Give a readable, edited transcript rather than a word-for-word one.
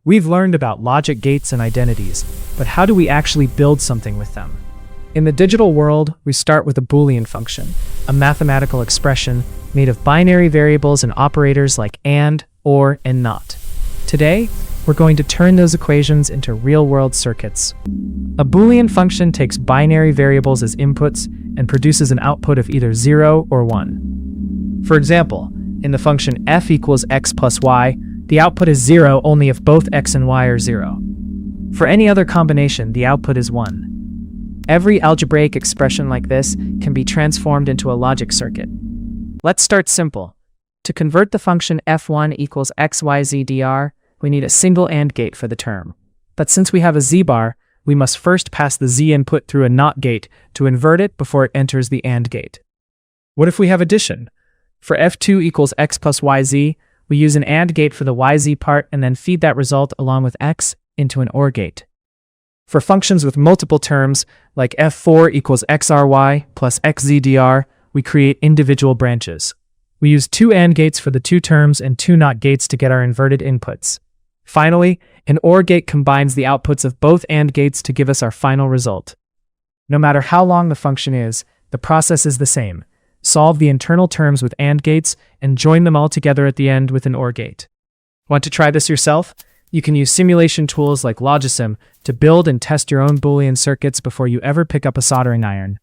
We've learned about logic gates and identities, but how do we actually build something with them? In the digital world, we start with a Boolean function, a mathematical expression made of binary variables and operators like and, or, and not. Today, we're going to turn those equations into real-world circuits. A Boolean function takes binary variables as inputs and produces an output of either 0 or 1. For example, in the function f equals x plus y, the output is 0 only if both x and y are 0. For any other combination, the output is 1. Every algebraic expression like this can be transformed into a logic circuit. Let's start simple. To convert the function f1 equals xyz dr, we need a single AND gate for the term. But since we have a z-bar, we must first pass the z input through a NOT gate to invert it before it enters the AND gate. What if we have addition? For f2 equals x plus yz, we use an AND gate for the yz part and then feed that result along with x into an OR gate. For functions with multiple terms, like f4 equals xry plus xzdr, we create individual branches. We use 2 AND gates for the 2 terms and 2 NOT gates to get our inverted inputs. Finally, an OR gate combines the outputs of both AND gates to give us our final result. No matter how long the function is, the process is the same. Solve the internal terms with AND gates and join them all together at the end with an OR gate. Want to try this yourself? You can use simulation tools like Logisim to build and test your own Boolean circuits before you ever pick up a soldering iron.